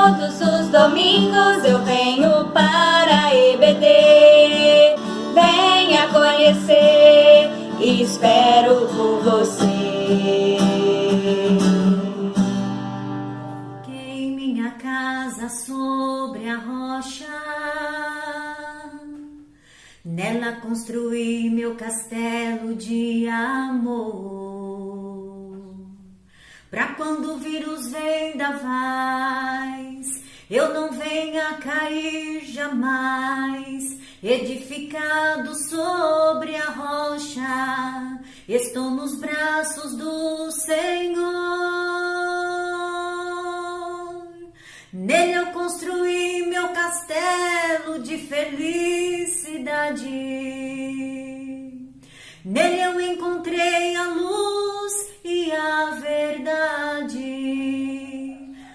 Todos os domingos eu venho para EBD. Venha conhecer e espero por você. Em minha casa sobre a rocha, nela construí meu castelo de amor. Pra quando vir os vendavais, eu não venha cair jamais. Edificado sobre a rocha, estou nos braços do Senhor. Nele eu construí meu castelo de felicidade. Nele eu encontrei a luz e a verdade.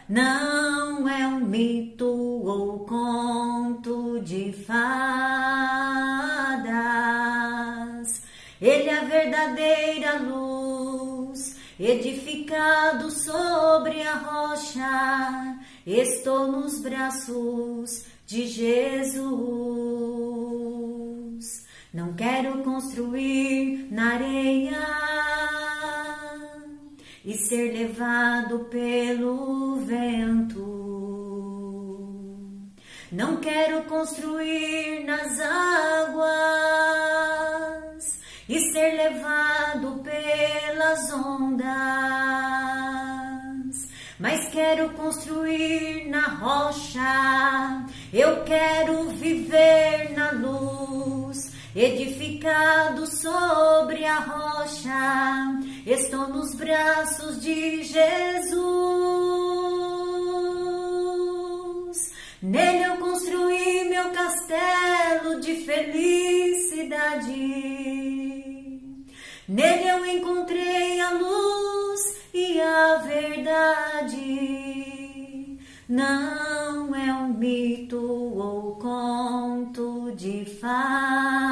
Não é um mito ou conto de fadas. Ele é a verdadeira luz, edificado sobre a rocha. Estou nos braços de Jesus. Não quero construir na areia e ser levado pelo vento. Não quero construir nas águas e ser levado pelas ondas, mas quero construir na rocha. Eu quero viver na luz, edificado sobre a rocha. Estou nos braços de Jesus. Nele eu construí meu castelo de felicidade. Nele eu encontrei a luz e a verdade. Não é um mito ou conto de fadas.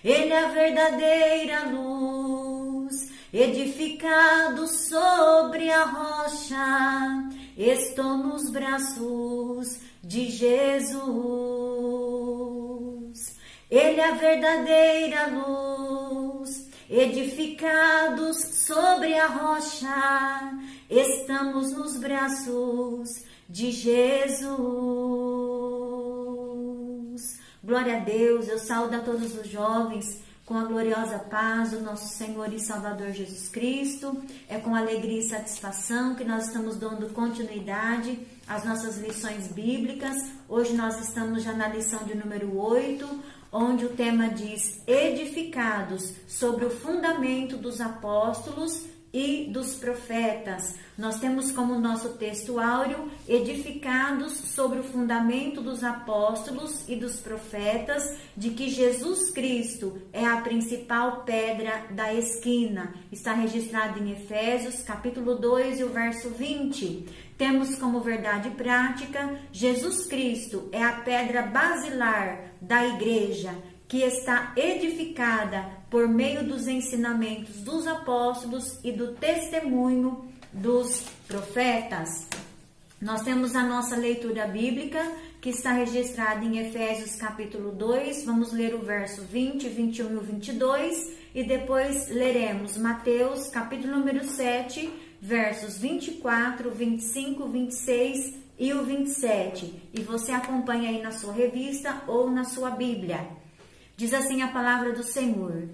Ele é a verdadeira luz, edificado sobre a rocha. Estou nos braços de Jesus. Ele é a verdadeira luz, edificados sobre a rocha. Estamos nos braços de Jesus. Glória a Deus, eu saúdo a todos os jovens com a gloriosa paz do nosso Senhor e Salvador Jesus Cristo. É com alegria e satisfação que nós estamos dando continuidade às nossas lições bíblicas. Hoje nós estamos já na lição de número 8, onde o tema diz: edificados sobre o fundamento dos apóstolos e dos profetas. Nós temos como nosso texto áureo: edificados sobre o fundamento dos apóstolos e dos profetas, de que Jesus Cristo é a principal pedra da esquina. Está registrado em Efésios, capítulo 2 e o verso 20. Temos como verdade prática: Jesus Cristo é a pedra basilar da igreja, que está edificada por meio dos ensinamentos dos apóstolos e do testemunho dos profetas. Nós temos a nossa leitura bíblica, que está registrada em Efésios capítulo 2, vamos ler o verso 20, 21 e o 22, e depois leremos Mateus capítulo número 7, versos 24, 25, 26 e o 27. E você acompanha aí na sua revista ou na sua Bíblia. Diz assim a palavra do Senhor,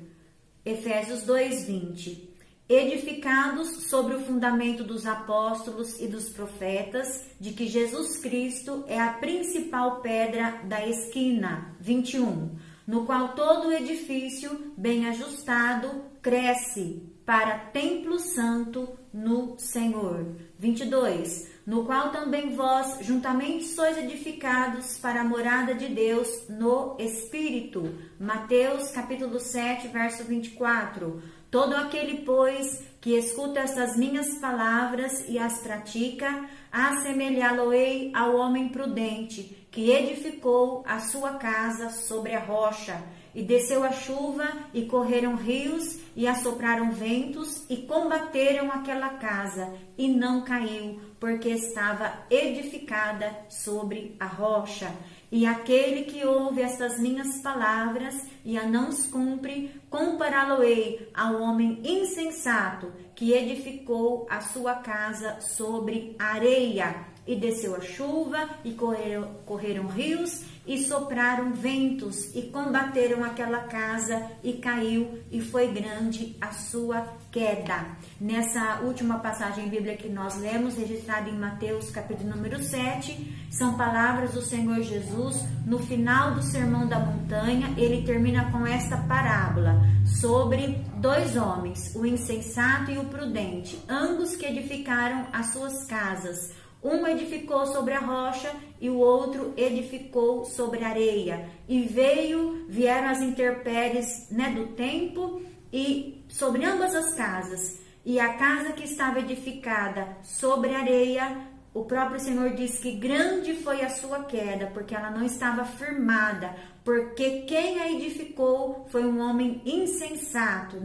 Efésios 2:20. Edificados sobre o fundamento dos apóstolos e dos profetas, de que Jesus Cristo é a principal pedra da esquina. 21. No qual todo o edifício, bem ajustado, cresce para templo santo no Senhor. 22. No qual também vós juntamente sois edificados para a morada de Deus no Espírito. Mateus capítulo 7, verso 24. Todo aquele, pois, que escuta estas minhas palavras e as pratica, assemelhá-lo-ei ao homem prudente, que edificou a sua casa sobre a rocha. E desceu a chuva, e correram rios, e assopraram ventos e combateram aquela casa, e não caiu, porque estava edificada sobre a rocha. E aquele que ouve estas minhas palavras e a não os cumpre, compará-lo-ei ao homem insensato que edificou a sua casa sobre areia. E desceu a chuva, e correram rios, e sopraram ventos, e combateram aquela casa, e caiu, e foi grande a sua queda. Nessa última passagem bíblica que nós lemos, registrada em Mateus capítulo número 7, são palavras do Senhor Jesus. No final do Sermão da Montanha, ele termina com esta parábola sobre dois homens, o insensato e o prudente, ambos que edificaram as suas casas. Um edificou sobre a rocha e o outro edificou sobre a areia. E vieram as intempéries, do tempo, e sobre ambas as casas. E a casa que estava edificada sobre a areia, o próprio Senhor diz que grande foi a sua queda, porque ela não estava firmada, porque quem a edificou foi um homem insensato,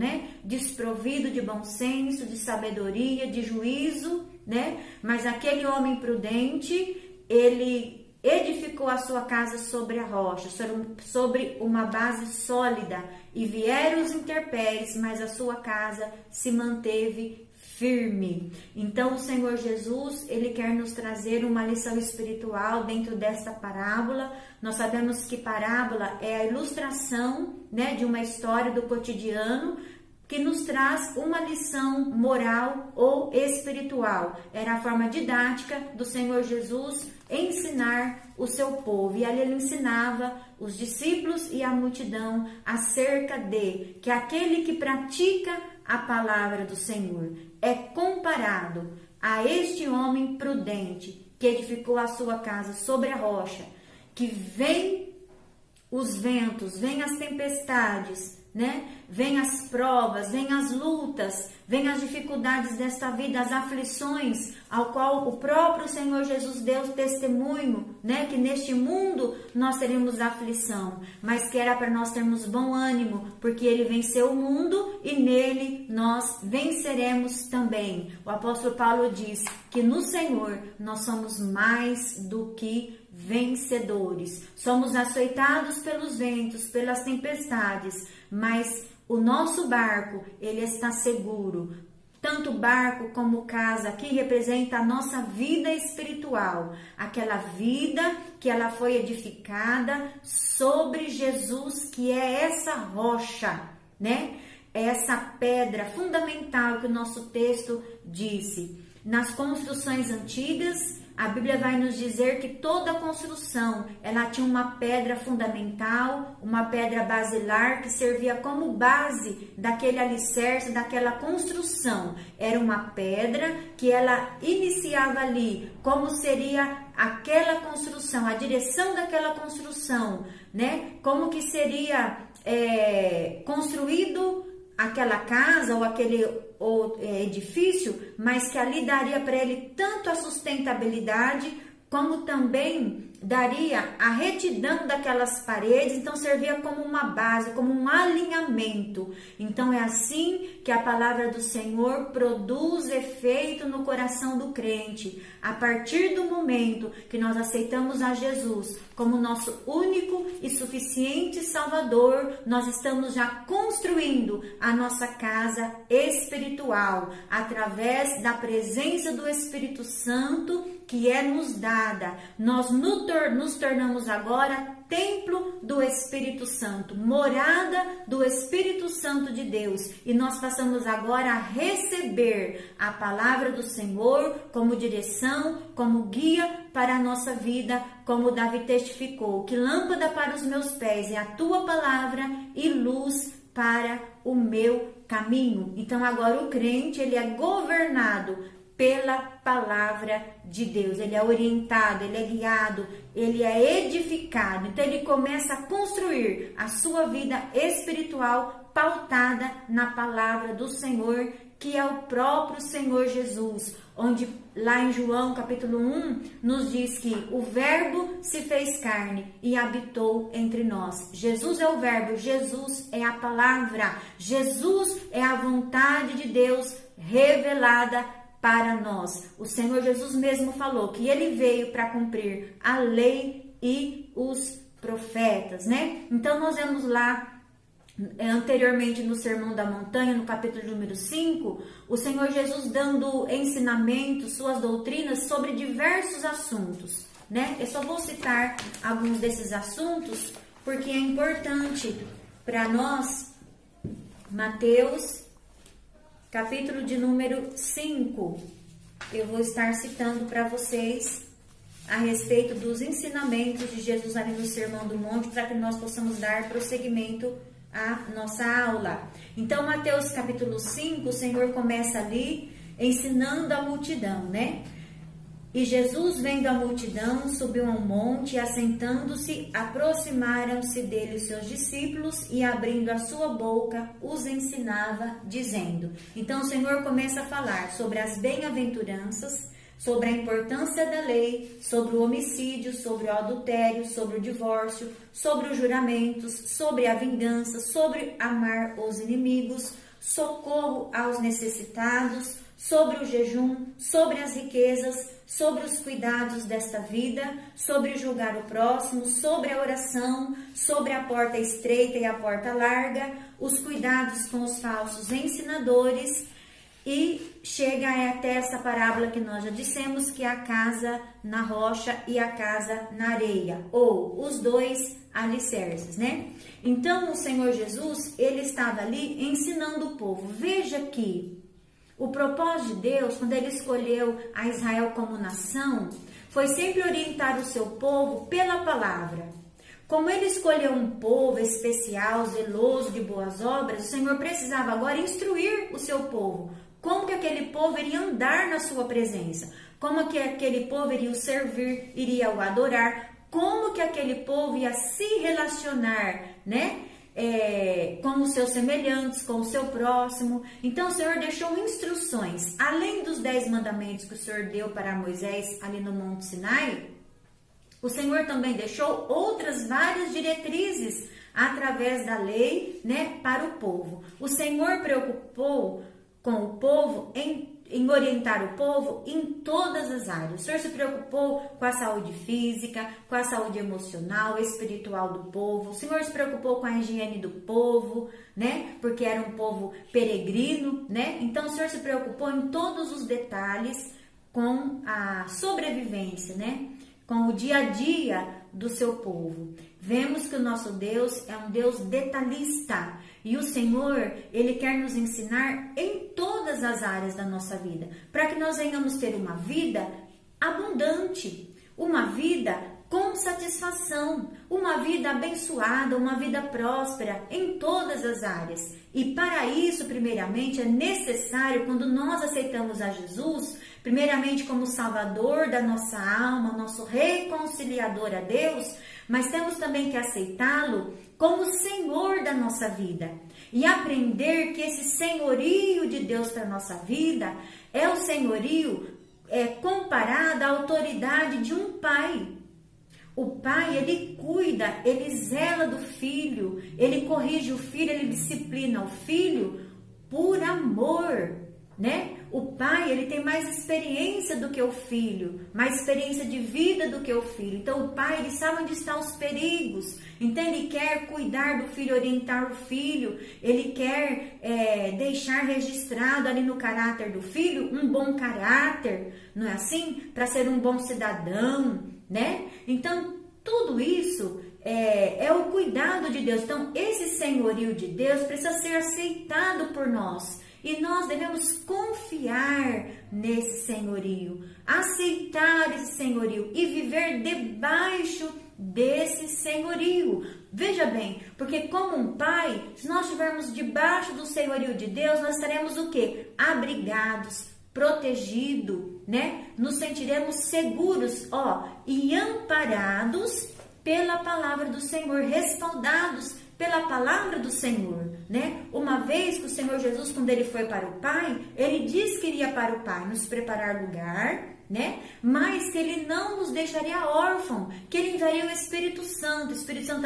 desprovido de bom senso, de sabedoria, de juízo, Mas aquele homem prudente, ele edificou a sua casa sobre a rocha, sobre uma base sólida, e vieram os intempéries, mas a sua casa se manteve firme. Então o Senhor Jesus, ele quer nos trazer uma lição espiritual dentro desta parábola. Nós sabemos que parábola é a ilustração, de uma história do cotidiano, que nos traz uma lição moral ou espiritual. Era a forma didática do Senhor Jesus ensinar o seu povo. E ali ele ensinava os discípulos e a multidão acerca de que aquele que pratica a palavra do Senhor é comparado a este homem prudente que edificou a sua casa sobre a rocha, que vem os ventos, vem as tempestades, Vem as provas, vem as lutas, vem as dificuldades desta vida, as aflições, ao qual o próprio Senhor Jesus deu testemunho, que neste mundo nós teríamos aflição, mas que era para nós termos bom ânimo, porque ele venceu o mundo e nele nós venceremos também. O apóstolo Paulo diz que no Senhor nós somos mais do que vencedores. Somos açoitados pelos ventos, pelas tempestades, mas o nosso barco, ele está seguro. Tanto barco como casa aqui representa a nossa vida espiritual, aquela vida que ela foi edificada sobre Jesus, que é essa rocha, É essa pedra fundamental que o nosso texto disse. Nas construções antigas, a Bíblia vai nos dizer que toda construção, ela tinha uma pedra fundamental, uma pedra basilar que servia como base daquele alicerce, daquela construção. Era uma pedra que ela iniciava ali, como seria aquela construção, a direção daquela construção, Como que seria construído aquela casa ou aquele edifício, mas que ali daria para ele tanto a sustentabilidade, como também daria a retidão daquelas paredes, então servia como uma base, como um alinhamento. Então é assim que a palavra do Senhor produz efeito no coração do crente. A partir do momento que nós aceitamos a Jesus como nosso único e suficiente Salvador, nós estamos já construindo a nossa casa espiritual, através da presença do Espírito Santo que é nos dada. Nós nos tornamos agora templo do Espírito Santo, morada do Espírito Santo de Deus, e nós passamos agora a receber a palavra do Senhor como direção, como guia para a nossa vida, como Davi testificou, que lâmpada para os meus pés é a tua palavra e luz para o meu caminho. Então agora o crente, ele é governado pela palavra de Deus, ele é orientado, ele é guiado, ele é edificado. Então ele começa a construir a sua vida espiritual pautada na palavra do Senhor, que é o próprio Senhor Jesus. onde lá em João capítulo 1 nos diz que o verbo se fez carne e habitou entre nós. Jesus é o verbo, Jesus é a palavra, Jesus é a vontade de Deus revelada para nós. O Senhor Jesus mesmo falou que ele veio para cumprir a lei e os profetas, né? Então nós vemos lá anteriormente no Sermão da Montanha, no capítulo número 5, o Senhor Jesus dando ensinamentos, suas doutrinas sobre diversos assuntos, né? Eu só vou citar alguns desses assuntos porque é importante para nós. Mateus, capítulo de número 5, eu vou estar citando para vocês a respeito dos ensinamentos de Jesus ali no Sermão do Monte, para que nós possamos dar prosseguimento à nossa aula. Então, Mateus capítulo 5, o Senhor começa ali ensinando a multidão, né? E Jesus, vendo a multidão, subiu a um monte e, assentando-se, aproximaram-se dele os seus discípulos e, abrindo a sua boca, os ensinava, dizendo. Então, o Senhor começa a falar sobre as bem-aventuranças, sobre a importância da lei, sobre o homicídio, sobre o adultério, sobre o divórcio, sobre os juramentos, sobre a vingança, sobre amar os inimigos, socorro aos necessitados, sobre o jejum, sobre as riquezas, sobre os cuidados desta vida, sobre julgar o próximo, sobre a oração, sobre a porta estreita e a porta larga, os cuidados com os falsos ensinadores. E chega até essa parábola que nós já dissemos, que é a casa na rocha e a casa na areia, ou os dois alicerces, né? Então, o Senhor Jesus, ele estava ali ensinando o povo. Veja que o propósito de Deus, quando ele escolheu a Israel como nação, foi sempre orientar o seu povo pela palavra. Como ele escolheu um povo especial, zeloso de boas obras, o Senhor precisava agora instruir o seu povo. Como que aquele povo iria andar na sua presença? Como que aquele povo iria o servir, iria o adorar? Como que aquele povo ia se relacionar, né? Com os seus semelhantes, com o seu próximo. Então o Senhor deixou instruções, além dos 10 mandamentos que o Senhor deu para Moisés ali no Monte Sinai. O Senhor também deixou outras várias diretrizes através da lei, né, para o povo. O Senhor preocupou com o povo em orientar o povo em todas as áreas. O Senhor se preocupou com a saúde física, com a saúde emocional, espiritual do povo. O Senhor se preocupou com a higiene do povo, né? Porque era um povo peregrino, né? Então o Senhor se preocupou em todos os detalhes com a sobrevivência, né? Com o dia a dia do seu povo. Vemos que o nosso Deus é um Deus detalhista. E o Senhor, ele quer nos ensinar em todas as áreas da nossa vida, para que nós venhamos ter uma vida abundante, uma vida com satisfação, uma vida abençoada, uma vida próspera em todas as áreas. E para isso, primeiramente, é necessário, quando nós aceitamos a Jesus, primeiramente como Salvador da nossa alma, nosso reconciliador a Deus, mas temos também que aceitá-lo como Senhor da nossa vida e aprender que esse senhorio de Deus para a nossa vida é o senhorio comparado à autoridade de um pai. O pai, ele cuida, ele zela do filho, ele corrige o filho, ele disciplina o filho por amor, né? O pai, ele tem mais experiência do que o filho, mais experiência de vida do que o filho. Então, o pai, ele sabe onde estão os perigos. Então, ele quer cuidar do filho, orientar o filho. Ele quer deixar registrado ali no caráter do filho um bom caráter, não é assim? Para ser um bom cidadão, né? Então, tudo isso é o cuidado de Deus. Então, esse senhorio de Deus precisa ser aceitado por nós. E nós devemos confiar nesse senhorio, aceitar esse senhorio e viver debaixo desse senhorio. Veja bem, porque como um pai, se nós estivermos debaixo do senhorio de Deus, nós estaremos o quê? Abrigados, protegidos, né? Nos sentiremos seguros, e amparados pela palavra do Senhor, respaldados pela palavra do Senhor, né? Uma vez que o Senhor Jesus, quando ele foi para o Pai, ele disse que iria para o Pai nos preparar lugar, né? Mas que ele não nos deixaria órfão, que ele enviaria o Espírito Santo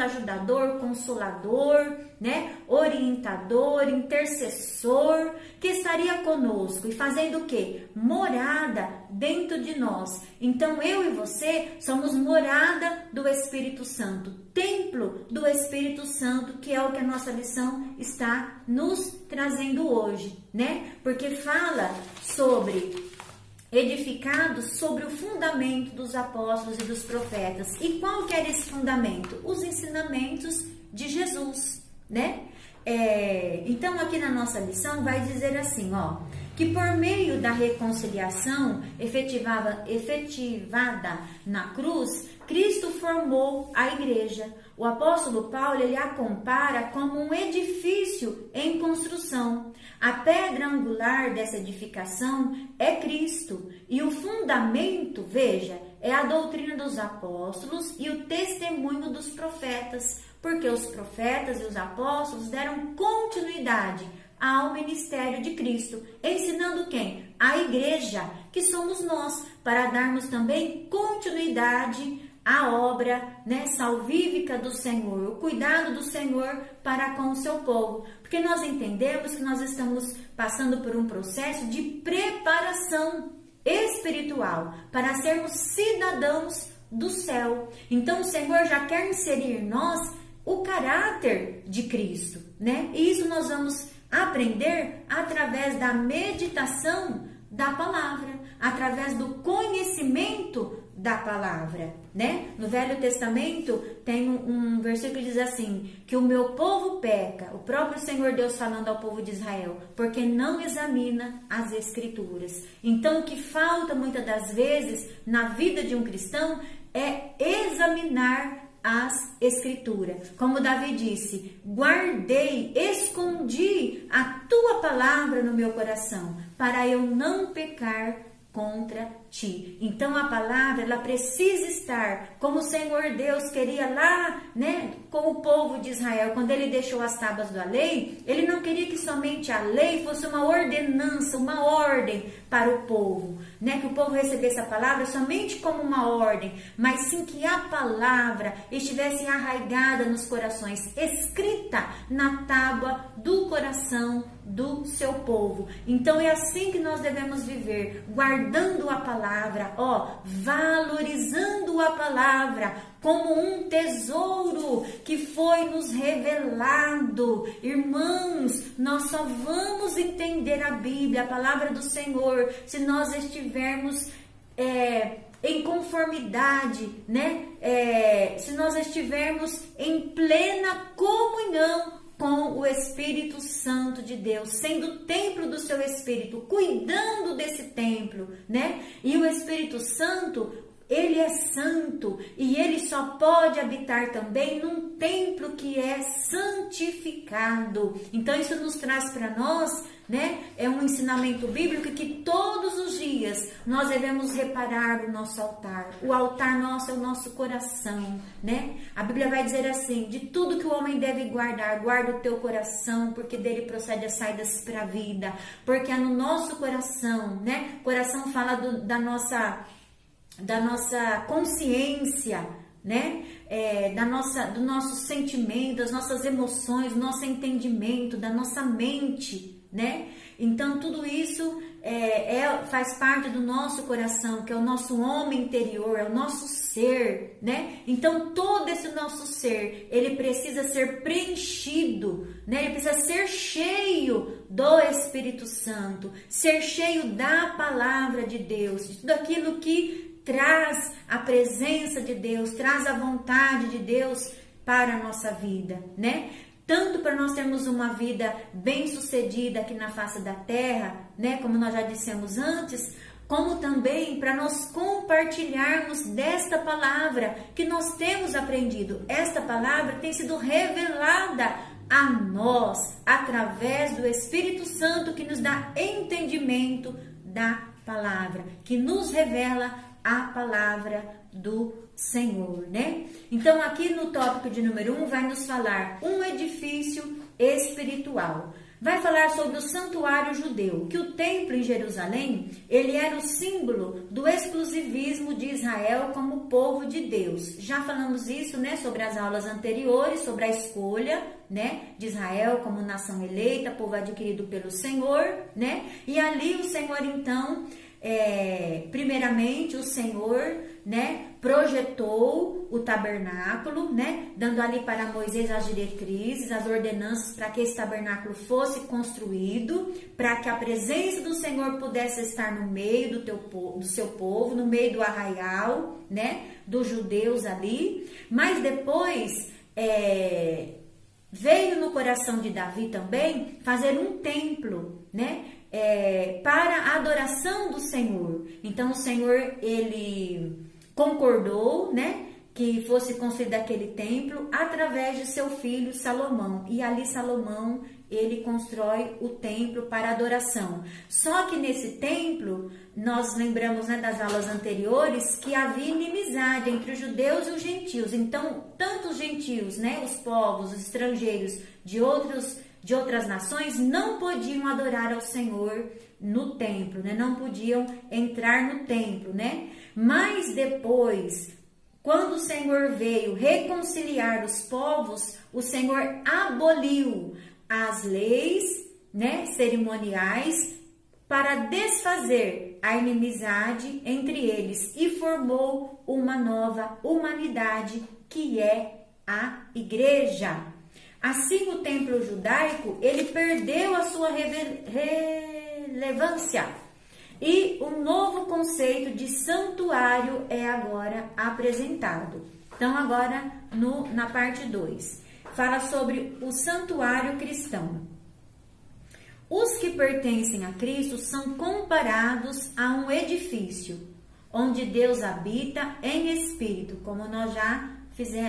ajudador, consolador, né? Orientador, intercessor, que estaria conosco e fazendo o quê? Morada dentro de nós. Então eu e você somos morada do Espírito Santo, templo do Espírito Santo, que é o que a nossa lição está nos trazendo hoje, né? Porque fala sobre edificados sobre o fundamento dos apóstolos e dos profetas. E qual que era esse fundamento? Os ensinamentos de Jesus, né? Então aqui na nossa lição vai dizer assim, ó, que por meio da reconciliação efetivada na cruz, Cristo formou a igreja. O apóstolo Paulo, ele a compara como um edifício em construção. A pedra angular dessa edificação é Cristo. E o fundamento, veja, é a doutrina dos apóstolos e o testemunho dos profetas. Porque os profetas e os apóstolos deram continuidade ao ministério de Cristo, ensinando quem? A igreja, que somos nós, para darmos também continuidade à obra, né, salvífica do Senhor, o cuidado do Senhor para com o seu povo. Porque nós entendemos que nós estamos passando por um processo de preparação espiritual para sermos cidadãos do céu. Então o Senhor já quer inserir em nós o caráter de Cristo, né? E isso nós vamos aprender através da meditação da palavra, através do conhecimento da palavra, né? No Velho Testamento tem um versículo que diz assim, que o meu povo peca, o próprio Senhor Deus falando ao povo de Israel, porque não examina as Escrituras. Então o que falta muitas das vezes na vida de um cristão é examinar as Escrituras. Como Davi disse, guardei, escondi a tua palavra no meu coração, para eu não pecar contra ti. Então a palavra, ela precisa estar como o Senhor Deus queria lá, né, com o povo de Israel, quando ele deixou as tábuas da lei. Ele não queria que somente a lei fosse uma ordenança, uma ordem para o povo, né, que o povo recebesse a palavra somente como uma ordem, mas sim que a palavra estivesse arraigada nos corações, escrita na tábua do coração do seu povo. Então é assim que nós devemos viver, guardando a palavra, ó, valorizando a palavra como um tesouro que foi nos revelado. Irmãos, nós só vamos entender a Bíblia, a palavra do Senhor, se nós estivermos em conformidade, né? Se nós estivermos em plena comunhão com o Espírito Santo de Deus, sendo o templo do seu Espírito, cuidando desse templo, né? E o Espírito Santo, ele é santo e ele só pode habitar também num templo que é santificado. Então isso nos traz para nós, né? É um ensinamento bíblico que todos os dias nós devemos reparar o nosso altar. O altar nosso é o nosso coração, né? A Bíblia vai dizer assim, de tudo que o homem deve guardar, guarda o teu coração, porque dele procede as saídas para a vida. Porque é no nosso coração, né? O coração fala da nossa consciência, né? Do nosso sentimento, das nossas emoções, do nosso entendimento, da nossa mente, né? Então tudo isso faz parte do nosso coração, que é o nosso homem interior, é o nosso ser, né? Então todo esse nosso ser, ele precisa ser preenchido, né? Ele precisa ser cheio do Espírito Santo, ser cheio da palavra de Deus, de tudo aquilo que traz a presença de Deus, traz a vontade de Deus para a nossa vida, né? Tanto para nós termos uma vida bem-sucedida aqui na face da terra, né? Como nós já dissemos antes, como também para nós compartilharmos desta palavra que nós temos aprendido. Esta palavra tem sido revelada a nós através do Espírito Santo, que nos dá entendimento da palavra, que nos revela a palavra do Senhor, né? Então, aqui no tópico de número 1, vai nos falar um edifício espiritual. Vai falar sobre o santuário judeu, que o templo em Jerusalém, ele era o símbolo do exclusivismo de Israel como povo de Deus. Já falamos isso, né, sobre as aulas anteriores, sobre a escolha, né, de Israel como nação eleita, povo adquirido pelo Senhor, né? E ali o Senhor, então, primeiramente o Senhor, né, projetou o tabernáculo, né, dando ali para Moisés as diretrizes, as ordenanças para que esse tabernáculo fosse construído, para que a presença do Senhor pudesse estar no meio do seu povo, no meio do arraial, né, dos judeus ali. Mas depois veio no coração de Davi também fazer um templo, né, para a adoração do Senhor. Então o Senhor, ele concordou, né, que fosse construído aquele templo através de seu filho Salomão. E ali Salomão, ele constrói o templo para adoração. Só que nesse templo, nós lembramos, né, das aulas anteriores, que havia inimizade entre os judeus e os gentios. Então, tanto os gentios, né, os povos, os estrangeiros de outras nações não podiam adorar ao Senhor no templo, né? Não podiam entrar no templo, né? Mas depois, quando o Senhor veio reconciliar os povos, o Senhor aboliu as leis, né, cerimoniais para desfazer a inimizade entre eles e formou uma nova humanidade que é a igreja. Assim, o templo judaico, ele perdeu a sua relevância e um novo conceito de santuário é agora apresentado. Então, agora, na parte 2, fala sobre o santuário cristão. Os que pertencem a Cristo são comparados a um edifício, onde Deus habita em espírito, como nós já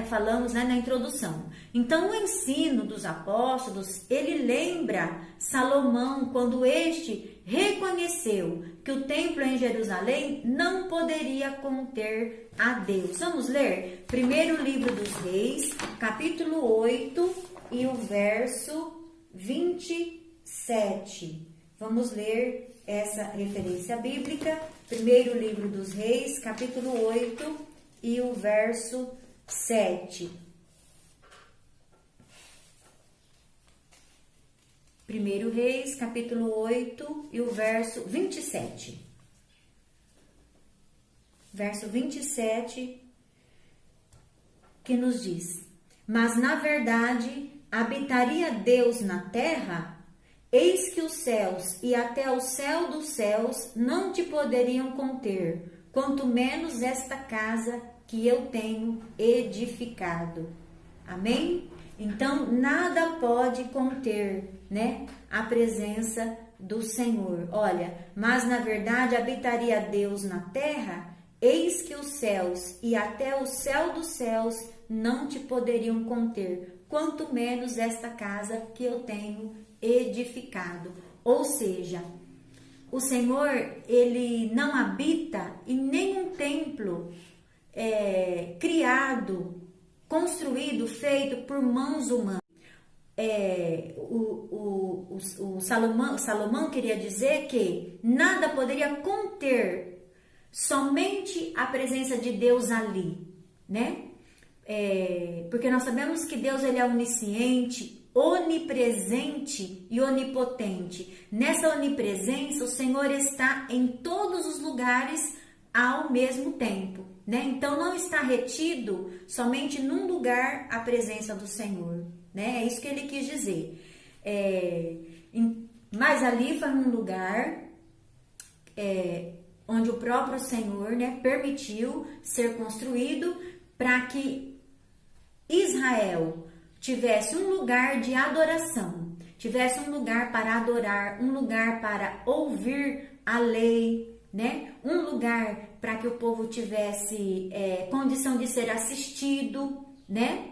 falamos, né, na introdução. Então, o ensino dos apóstolos, ele lembra Salomão quando este reconheceu que o templo em Jerusalém não poderia conter a Deus. Vamos ler? Primeiro livro dos Reis, capítulo 8 e o verso 27. Vamos ler essa referência bíblica. Primeiro livro dos Reis, capítulo 8 e o verso 7. Primeiro Reis, capítulo 8 e o verso 27. Verso 27, que nos diz: mas na verdade habitaria Deus na terra, eis que os céus e até o céu dos céus não te poderiam conter, quanto menos esta casa que eu tenho edificado. Amém? Então, nada pode conter, né, a presença do Senhor. Olha, mas na verdade habitaria Deus na terra, eis que os céus e até o céu dos céus não te poderiam conter, quanto menos esta casa que eu tenho edificado. Ou seja, o Senhor, ele não habita em nenhum templo criado, construído, feito por mãos humanas. Salomão queria dizer que nada poderia conter somente a presença de Deus ali, né? Porque nós sabemos que Deus, ele é onisciente, onipresente e onipotente. Nessa onipresença, o Senhor está em todos os lugares ao mesmo tempo, né? Então não está retido somente num lugar a presença do Senhor, né? É isso que ele quis dizer. Mas ali foi um lugar onde o próprio Senhor, né, permitiu ser construído para que Israel tivesse um lugar de adoração, tivesse um lugar para adorar, um lugar para ouvir a lei, né? Um lugar para que o povo tivesse condição de ser assistido, né?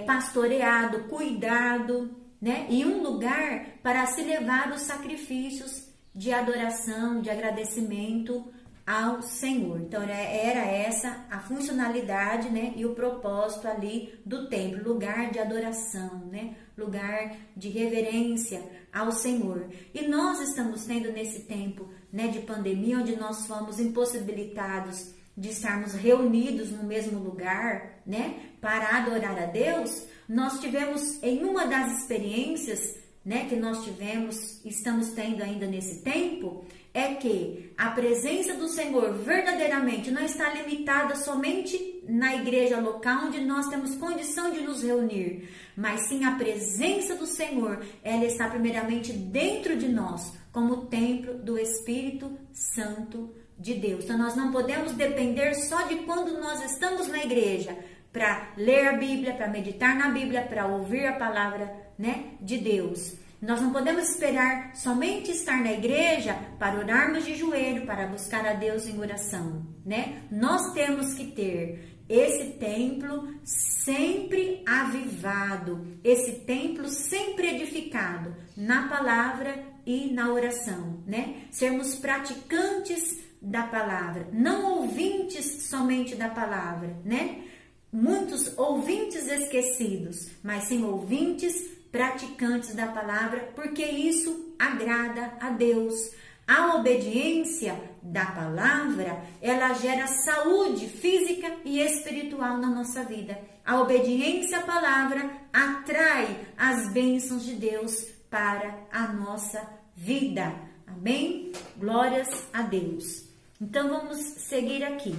Pastoreado, cuidado, né? E um lugar para se levar os sacrifícios de adoração, de agradecimento ao Senhor. Então era essa a funcionalidade, né, e o propósito ali do templo, lugar de adoração, né, lugar de reverência ao Senhor. E nós estamos tendo nesse tempo, né, de pandemia, onde nós fomos impossibilitados de estarmos reunidos no mesmo lugar, né, para adorar a Deus. Nós tivemos, em uma das experiências, né, que nós tivemos, estamos tendo ainda nesse tempo, é que a presença do Senhor verdadeiramente não está limitada somente na igreja local onde nós temos condição de nos reunir, mas sim a presença do Senhor, ela está primeiramente dentro de nós, como templo do Espírito Santo de Deus. Então nós não podemos depender só de quando nós estamos na igreja para ler a Bíblia, para meditar na Bíblia, para ouvir a palavra, né, de Deus. Nós não podemos esperar somente estar na igreja para orarmos de joelho, para buscar a Deus em oração, né? Nós temos que ter esse templo sempre avivado, esse templo sempre edificado na palavra e na oração, né? Sermos praticantes da palavra, não ouvintes somente da palavra, né? Muitos ouvintes esquecidos, mas sim ouvintes praticantes da palavra, porque isso agrada a Deus. A obediência da palavra, ela gera saúde física e espiritual na nossa vida. A obediência à palavra atrai as bênçãos de Deus para a nossa vida. Amém? Glórias a Deus. Então vamos seguir aqui.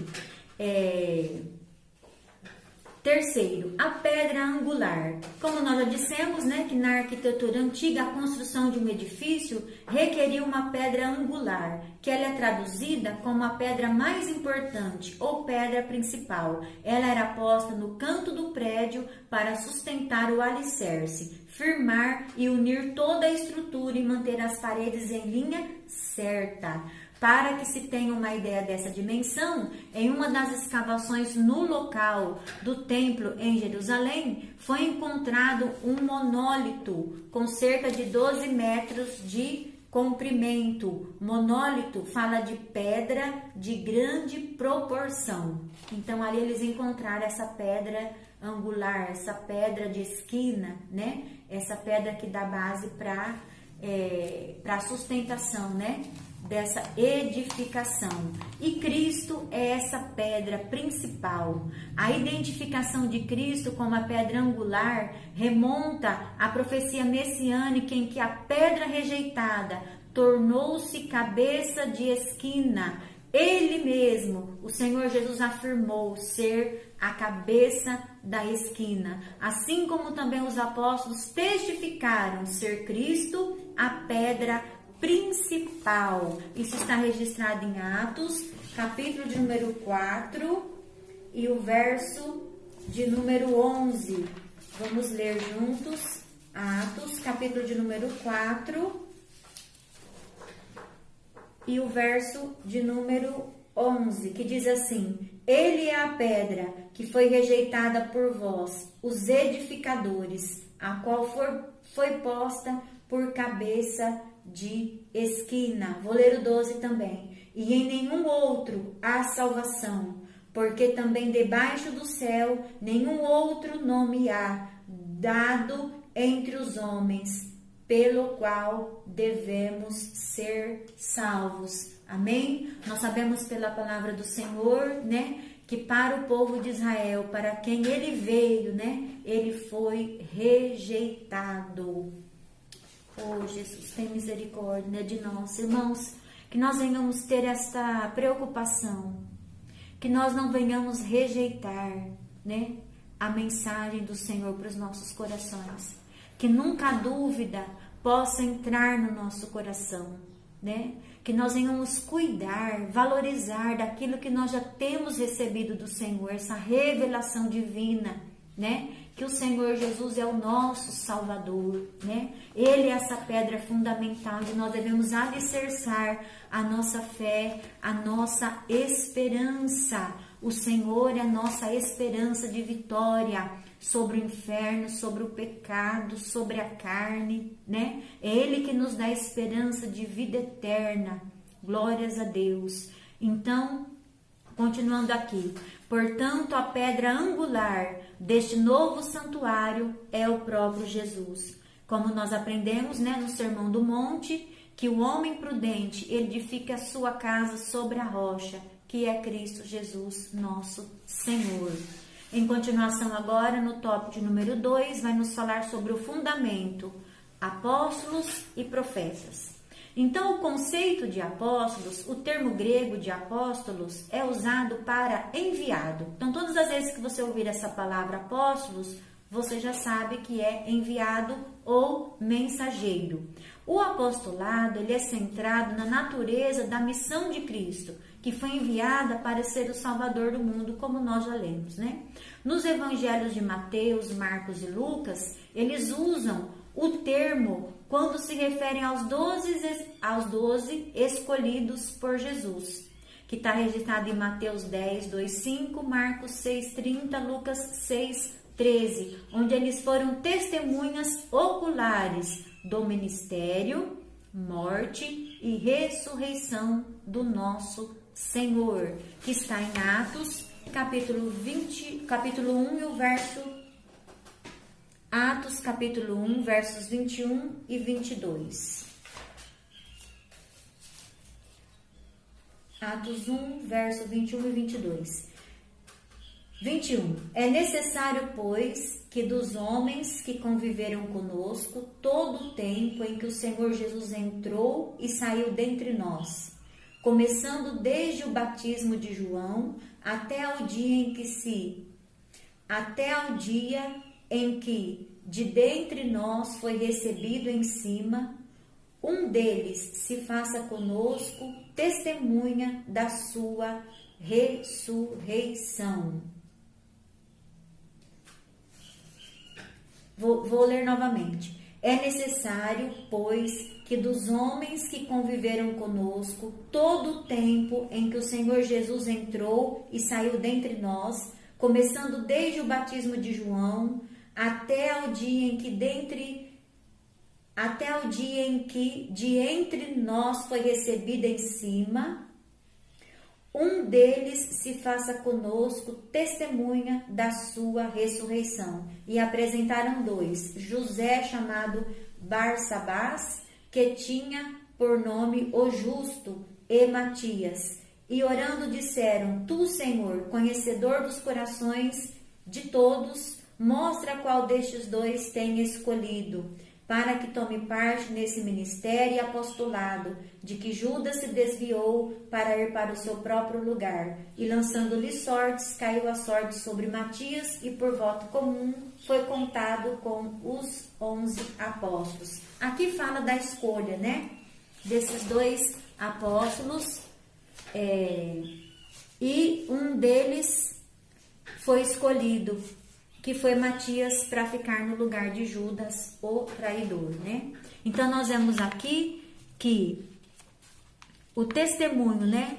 Terceiro, a pedra angular. Como nós já dissemos, né, que na arquitetura antiga a construção de um edifício requeria uma pedra angular, que ela é traduzida como a pedra mais importante ou pedra principal. Ela era posta no canto do prédio para sustentar o alicerce, firmar e unir toda a estrutura e manter as paredes em linha certa. Para que se tenha uma ideia dessa dimensão, em uma das escavações no local do templo em Jerusalém, foi encontrado um monólito com cerca de 12 metros de comprimento. Monólito fala de pedra de grande proporção. Então ali eles encontraram essa pedra angular, essa pedra de esquina, né? Essa pedra que dá base para a sustentação, né, dessa edificação. E Cristo é essa pedra principal. A identificação de Cristo como a pedra angular remonta à profecia messiânica em que a pedra rejeitada tornou-se cabeça de esquina. Ele mesmo, o Senhor Jesus, afirmou ser a cabeça da esquina, assim como também os apóstolos testificaram ser Cristo a pedra principal. Isso está registrado em Atos, capítulo de número 4 e o verso de número 11. Vamos ler juntos. Atos, capítulo de número 4 e o verso de número 11, que diz assim: Ele é a pedra que foi rejeitada por vós, os edificadores, a qual foi posta por cabeça de esquina. Vou ler o 12 também. E em nenhum outro há salvação, porque também debaixo do céu nenhum outro nome há dado entre os homens, pelo qual devemos ser salvos. Amém? Nós sabemos pela palavra do Senhor, né, que para o povo de Israel, para quem ele veio, né, ele foi rejeitado. Oh, Jesus, tem misericórdia, né, de nós, irmãos, que nós venhamos ter esta preocupação, que nós não venhamos rejeitar, né, a mensagem do Senhor para os nossos corações, que nunca a dúvida possa entrar no nosso coração, né, que nós venhamos cuidar, valorizar daquilo que nós já temos recebido do Senhor, essa revelação divina, né, que o Senhor Jesus é o nosso Salvador, né? Ele é essa pedra fundamental onde nós devemos alicerçar a nossa fé, a nossa esperança. O Senhor é a nossa esperança de vitória sobre o inferno, sobre o pecado, sobre a carne, né? É Ele que nos dá esperança de vida eterna. Glórias a Deus. Então, continuando aqui, portanto, a pedra angular deste novo santuário é o próprio Jesus. Como nós aprendemos, né, no Sermão do Monte, que o homem prudente edifica a sua casa sobre a rocha, que é Cristo Jesus, nosso Senhor. Em continuação agora, no tópico de número 2, vai nos falar sobre o fundamento, apóstolos e profetas. Então, o conceito de apóstolos, o termo grego de apóstolos, é usado para enviado. Então, todas as vezes que você ouvir essa palavra apóstolos, você já sabe que é enviado ou mensageiro. O apostolado, ele é centrado na natureza da missão de Cristo, que foi enviada para ser o Salvador do mundo, como nós já lemos, né? Nos evangelhos de Mateus, Marcos e Lucas, eles usam o termo quando se referem aos 12 escolhidos por Jesus, que está registrado em Mateus 10, 2, 5, Marcos 6, 30, Lucas 6, 13, onde eles foram testemunhas oculares do ministério, morte e ressurreição do nosso Senhor, que está em Atos, capítulo 1 e o verso Atos, capítulo 1, versos 21 e 22. Atos 1, verso 21 e 22. 21. É necessário, pois, que dos homens que conviveram conosco todo o tempo em que o Senhor Jesus entrou e saiu dentre nós, começando desde o batismo de João até o dia em que de dentre nós foi recebido em cima, um deles se faça conosco testemunha da sua ressurreição. Vou ler novamente. É necessário, pois, que dos homens que conviveram conosco todo o tempo em que o Senhor Jesus entrou e saiu dentre nós, começando desde o batismo de João até o dia em que de entre nós foi recebido em cima, um deles se faça conosco testemunha da sua ressurreição. E apresentaram 2, José chamado Barsabás, que tinha por nome o Justo, e Matias. E orando disseram: Tu, Senhor, conhecedor dos corações de todos, mostra qual destes 2 tem escolhido, para que tome parte nesse ministério e apostolado, de que Judas se desviou para ir para o seu próprio lugar. E lançando-lhe sortes, caiu a sorte sobre Matias, e por voto comum foi contado com os 11 apóstolos. Aqui fala da escolha, né? Desses 2 apóstolos, e um deles foi escolhido, que foi Matias, para ficar no lugar de Judas, o traidor, né? Então, nós vemos aqui que o testemunho, né,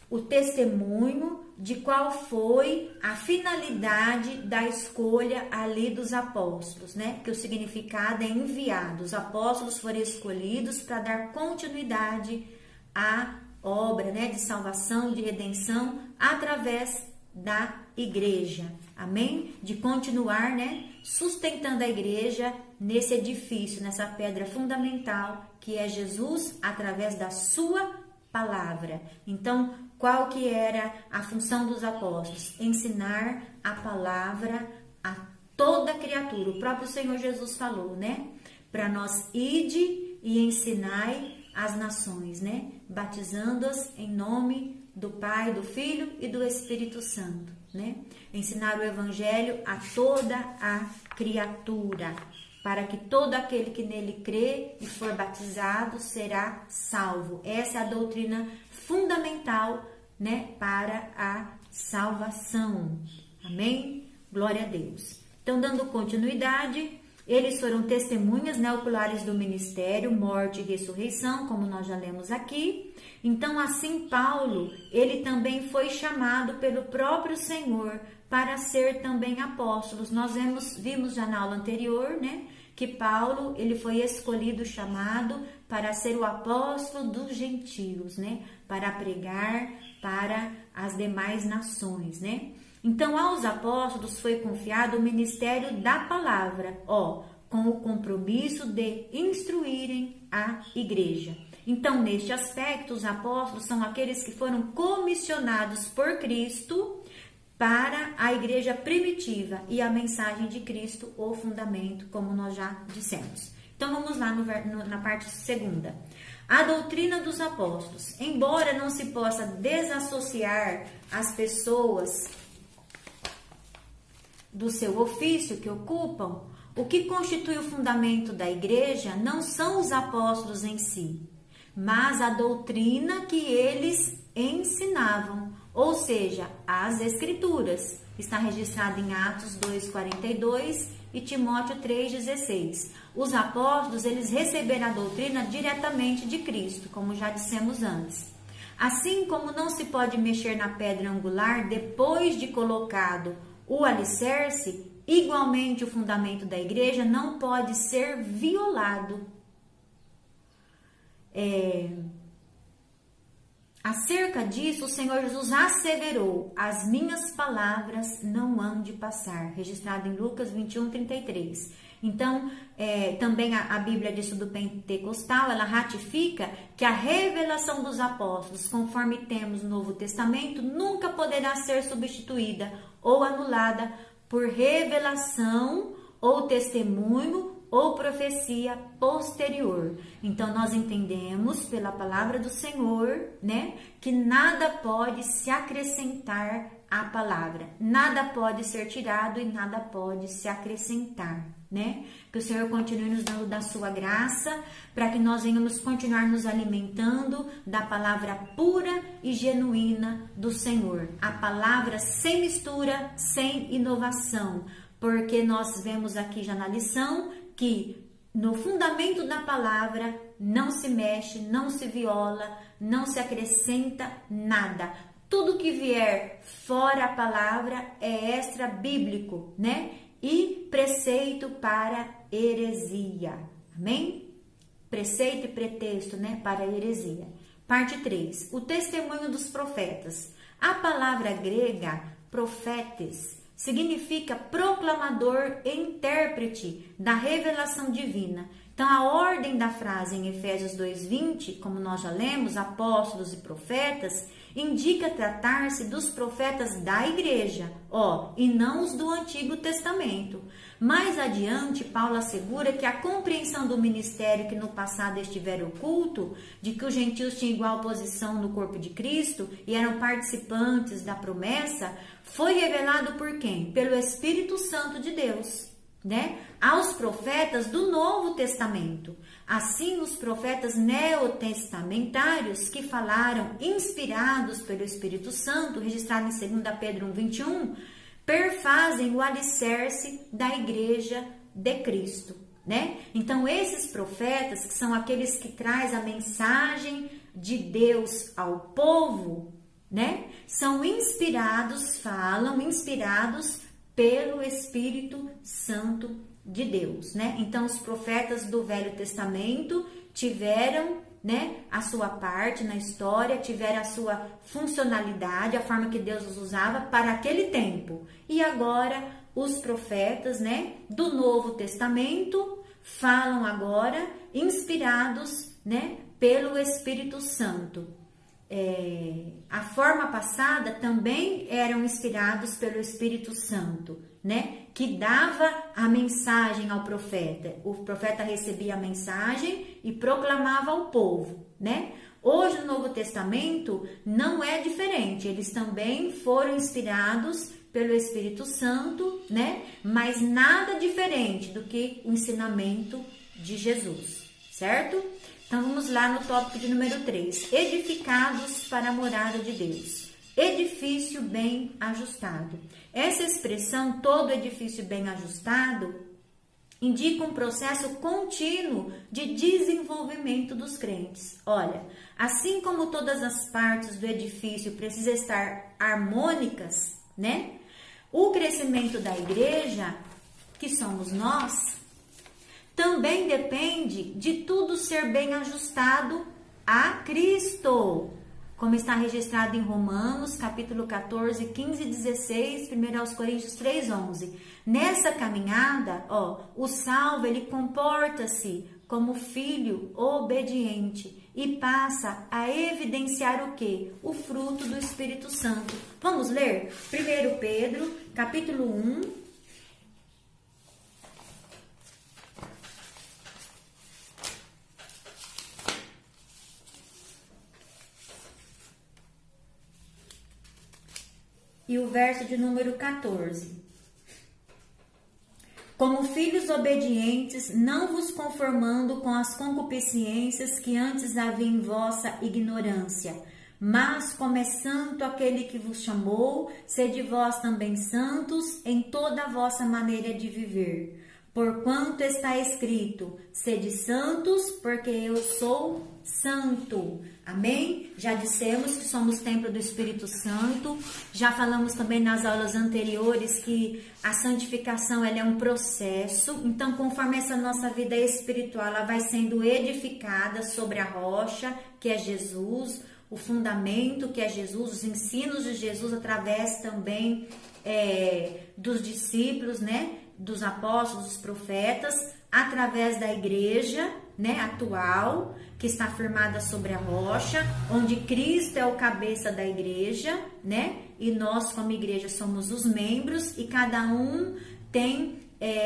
o testemunho de qual foi a finalidade da escolha ali dos apóstolos, né? Que o significado é enviado. Os apóstolos foram escolhidos para dar continuidade à obra, né, de salvação, de redenção, através da igreja, amém? De continuar, né, sustentando a igreja nesse edifício, nessa pedra fundamental que é Jesus, através da sua palavra. Então, qual que era a função dos apóstolos? Ensinar a palavra a toda criatura. O próprio Senhor Jesus falou, né? Para nós ide e ensinai as nações, né? Batizando-as em nome do Pai, do Filho e do Espírito Santo, né? Ensinar o Evangelho a toda a criatura, para que todo aquele que nele crê e for batizado será salvo. Essa é a doutrina fundamental, né, para a salvação. Amém? Glória a Deus. Então, dando continuidade, eles foram testemunhas, né, oculares do ministério, morte e ressurreição, como nós já lemos aqui. Então, assim, Paulo, ele também foi chamado pelo próprio Senhor para ser também apóstolo. Nós vimos já na aula anterior, né, que Paulo, ele foi escolhido, chamado para ser o apóstolo dos gentios, né? Para pregar para as demais nações, né? Então, aos apóstolos foi confiado o ministério da palavra, com o compromisso de instruírem a igreja. Então, neste aspecto, os apóstolos são aqueles que foram comissionados por Cristo para a igreja primitiva e a mensagem de Cristo, o fundamento, como nós já dissemos. Então, vamos lá na parte segunda. A doutrina dos apóstolos. Embora não se possa desassociar as pessoas do seu ofício que ocupam, o que constitui o fundamento da igreja não são os apóstolos em si, mas a doutrina que eles ensinavam, ou seja, as escrituras. Está registrado em Atos 2:42 e Timóteo 3:16. Os apóstolos, eles receberam a doutrina diretamente de Cristo, como já dissemos antes. Assim como não se pode mexer na pedra angular depois de colocado o alicerce, igualmente o fundamento da igreja não pode ser violado. Acerca disso, o Senhor Jesus asseverou: as minhas palavras não hão de passar, registrado em Lucas 21:33. Então, também a Bíblia de Estudo Pentecostal, ela ratifica que a revelação dos apóstolos, conforme temos no Novo Testamento, nunca poderá ser substituída ou anulada por revelação ou testemunho ou profecia posterior. Então, nós entendemos pela palavra do Senhor, né, que nada pode se acrescentar à palavra, nada pode ser tirado e nada pode se acrescentar, né? Que o Senhor continue nos dando da sua graça, para que nós venhamos continuar nos alimentando da palavra pura e genuína do Senhor, a palavra sem mistura, sem inovação, porque nós vemos aqui já na lição que no fundamento da palavra não se mexe, não se viola, não se acrescenta nada. Tudo que vier fora a palavra é extra bíblico, né? E preceito para heresia. Amém? Preceito e pretexto, né? Para heresia. Parte 3. O testemunho dos profetas. A palavra grega, profetes, significa proclamador e intérprete da revelação divina. Então, a ordem da frase em Efésios 2:20, como nós já lemos, apóstolos e profetas, indica tratar-se dos profetas da igreja, e não os do Antigo Testamento. Mais adiante, Paulo assegura que a compreensão do ministério que no passado estivera oculto, de que os gentios tinham igual posição no corpo de Cristo e eram participantes da promessa, foi revelado por quem? Pelo Espírito Santo de Deus, né? Aos profetas do Novo Testamento. Assim, os profetas neotestamentários que falaram inspirados pelo Espírito Santo, registrado em 2 Pedro 1:21, perfazem o alicerce da igreja de Cristo, né? Então, esses profetas, que são aqueles que trazem a mensagem de Deus ao povo, né? São inspirados, falam inspirados pelo Espírito Santo de Deus, né? Então, os profetas do Velho Testamento tiveram, né, a sua parte na história, tiveram a sua funcionalidade, a forma que Deus os usava para aquele tempo. E agora, os profetas, né, do Novo Testamento falam agora inspirados, né, pelo Espírito Santo. A forma passada também eram inspirados pelo Espírito Santo, né? Que dava a mensagem ao profeta. O profeta recebia a mensagem e proclamava ao povo, né? Hoje no Novo Testamento não é diferente. Eles também foram inspirados pelo Espírito Santo, né? Mas nada diferente do que o ensinamento de Jesus, certo? Então, vamos lá no tópico de número 3. Edificados para a morada de Deus. Edifício bem ajustado. Essa expressão, todo edifício bem ajustado, indica um processo contínuo de desenvolvimento dos crentes. Olha, assim como todas as partes do edifício precisam estar harmônicas, né? O crescimento da igreja, que somos nós, também depende de tudo ser bem ajustado a Cristo, como está registrado em Romanos, capítulo 14, 15 e 16, 1 aos Coríntios 3, 11. Nessa caminhada, o salvo, ele comporta-se como filho obediente e passa a evidenciar o quê? O fruto do Espírito Santo. Vamos ler? 1 Pedro, capítulo 1. E o verso de número 14. Como filhos obedientes, não vos conformando com as concupiscências que antes havia em vossa ignorância, mas como é santo aquele que vos chamou, sede vós também santos em toda a vossa maneira de viver. Porquanto está escrito, sede santos, porque eu sou santo. Amém? Já dissemos que somos templo do Espírito Santo. Já falamos também nas aulas anteriores que a santificação ela é um processo. Então, conforme essa nossa vida espiritual, ela vai sendo edificada sobre a rocha, que é Jesus, o fundamento, que é Jesus, os ensinos de Jesus, através também dos discípulos, né? Dos apóstolos, dos profetas, através da igreja, né, atual, que está firmada sobre a rocha, onde Cristo é o cabeça da igreja, né, e nós como igreja somos os membros, e cada um tem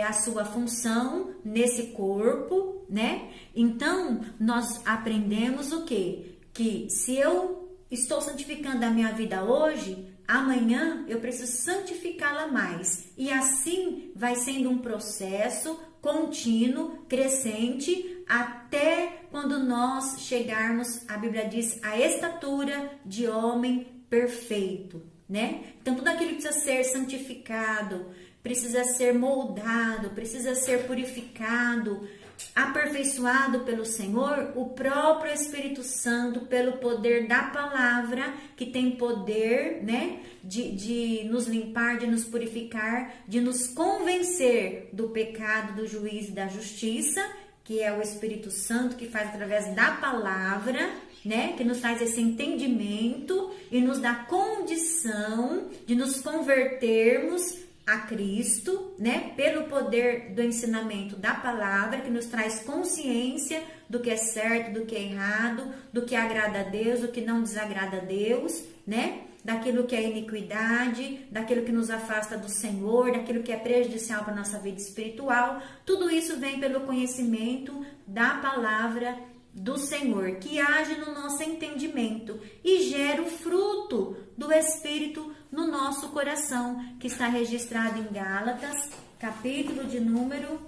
a sua função nesse corpo, né? Então, nós aprendemos o quê? Que se eu estou santificando a minha vida hoje, amanhã eu preciso santificá-la mais. E assim vai sendo um processo contínuo, crescente, até quando nós chegarmos, a Bíblia diz, à estatura de homem perfeito, né? Então, tudo aquilo que precisa ser santificado, precisa ser moldado, precisa ser purificado, aperfeiçoado pelo Senhor, o próprio Espírito Santo, pelo poder da palavra, que tem poder, né, de nos limpar, de nos purificar, de nos convencer do pecado, do juízo e da justiça, que é o Espírito Santo, que faz através da palavra, né, que nos traz esse entendimento e nos dá condição de nos convertermos a Cristo, né, pelo poder do ensinamento da palavra, que nos traz consciência do que é certo, do que é errado, do que agrada a Deus, do que não desagrada a Deus, né, daquilo que é iniquidade, daquilo que nos afasta do Senhor, daquilo que é prejudicial para a nossa vida espiritual. Tudo isso vem pelo conhecimento da palavra do Senhor, que age no nosso entendimento e gera o fruto do Espírito no nosso coração, que está registrado em Gálatas, capítulo de número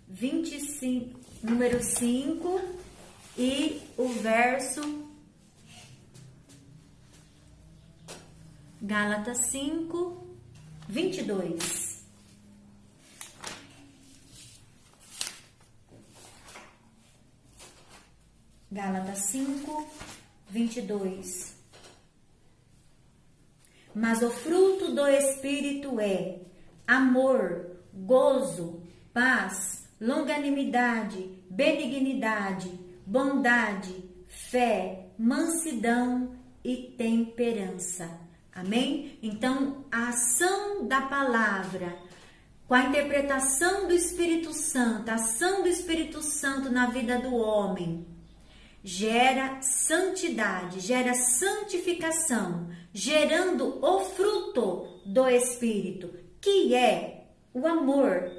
25, número 5 e o verso Gálatas 5, 22. Gálatas 5, 22. Mas o fruto do Espírito é amor, gozo, paz, longanimidade, benignidade, bondade, fé, mansidão e temperança. Amém? Então, a ação da palavra, com a interpretação do Espírito Santo, a ação do Espírito Santo na vida do homem, gera santidade, gera santificação, gerando o fruto do Espírito, que é o amor,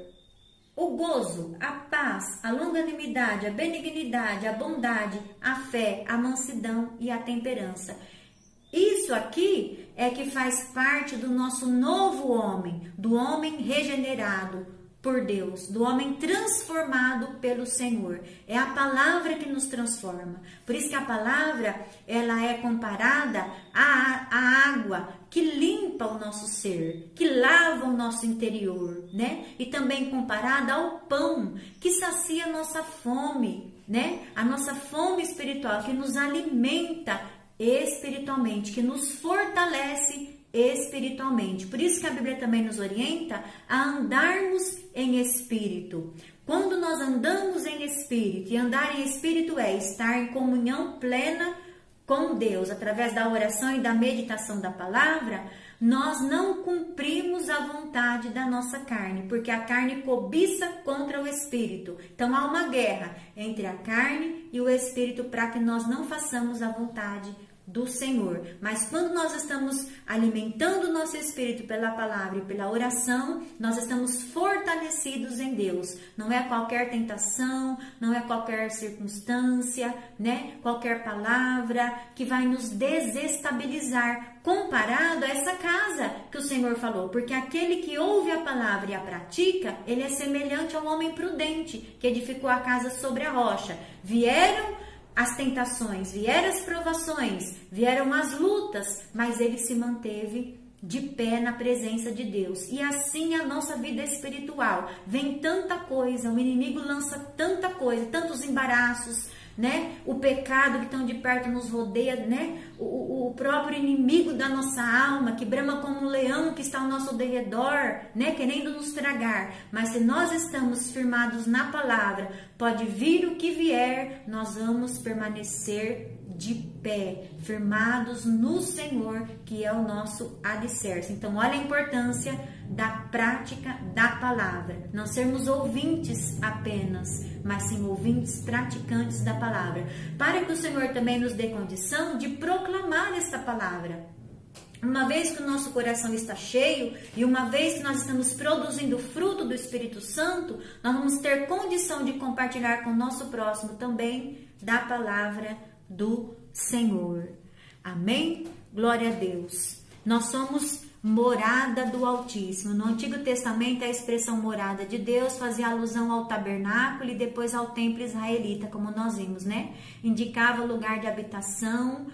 o gozo, a paz, a longanimidade, a benignidade, a bondade, a fé, a mansidão e a temperança. Isso aqui é que faz parte do nosso novo homem, do homem regenerado por Deus, do homem transformado pelo Senhor. É a palavra que nos transforma. Por isso que a palavra, ela é comparada à água que limpa o nosso ser, que lava o nosso interior, né? E também comparada ao pão que sacia a nossa fome, né? A nossa fome espiritual, que nos alimenta espiritualmente, que nos fortalece espiritualmente. Por isso que a Bíblia também nos orienta a andarmos em espírito. Quando nós andamos em espírito, e andar em espírito é estar em comunhão plena com Deus, através da oração e da meditação da palavra, nós não cumprimos a vontade da nossa carne, porque a carne cobiça contra o espírito. Então há uma guerra entre a carne e o espírito para que nós não façamos a vontade do Senhor. Mas quando nós estamos alimentando o nosso espírito pela palavra e pela oração, nós estamos fortalecidos em Deus. Não é qualquer tentação, não é qualquer circunstância, né? Qualquer palavra que vai nos desestabilizar, comparado a essa casa que o Senhor falou. Porque aquele que ouve a palavra e a pratica, ele é semelhante ao homem prudente que edificou a casa sobre a rocha. Vieram as tentações, vieram as provações, vieram as lutas, mas ele se manteve de pé na presença de Deus. E assim a nossa vida espiritual. Vem tanta coisa, o inimigo lança tanta coisa, tantos embaraços, né? O pecado que tão de perto nos rodeia, né? O próprio inimigo da nossa alma, que brama como um leão que está ao nosso derredor, né? Querendo nos tragar. Mas se nós estamos firmados na palavra, pode vir o que vier, nós vamos permanecer de pé, firmados no Senhor, que é o nosso alicerce. Então, olha a importância da prática da palavra. Não sermos ouvintes apenas, mas sim ouvintes praticantes da palavra. Para que o Senhor também nos dê condição de proclamar esta palavra. Uma vez que o nosso coração está cheio e uma vez que nós estamos produzindo o fruto do Espírito Santo, nós vamos ter condição de compartilhar com o nosso próximo também da palavra do Senhor. Amém? Glória a Deus. Nós somos morada do Altíssimo. No Antigo Testamento, a expressão morada de Deus fazia alusão ao tabernáculo e depois ao templo israelita, como nós vimos, né? Indicava lugar de habitação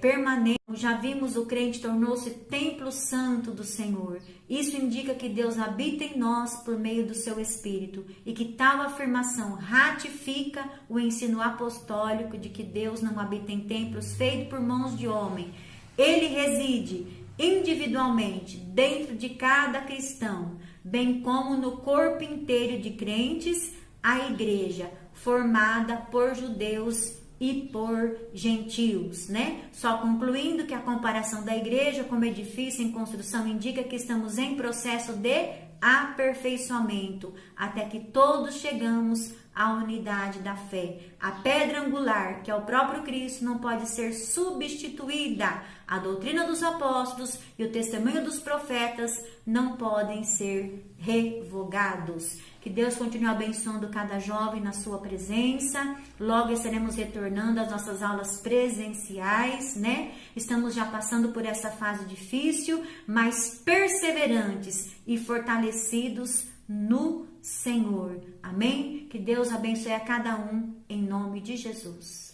permanente. Já vimos, o crente tornou-se templo santo do Senhor. Isso indica que Deus habita em nós por meio do seu Espírito e que tal afirmação ratifica o ensino apostólico de que Deus não habita em templos feitos por mãos de homem. Ele reside individualmente dentro de cada cristão, bem como no corpo inteiro de crentes, a igreja, formada por judeus e por gentios, né? Só concluindo que a comparação da igreja como edifício em construção indica que estamos em processo de aperfeiçoamento, até que todos chegamos à unidade da fé. A pedra angular, que é o próprio Cristo, não pode ser substituída. A doutrina dos apóstolos e o testemunho dos profetas não podem ser revogados. Que Deus continue abençoando cada jovem na sua presença. Logo estaremos retornando às nossas aulas presenciais, né? Estamos já passando por essa fase difícil, mas perseverantes e fortalecidos no Senhor. Amém? Que Deus abençoe a cada um em nome de Jesus.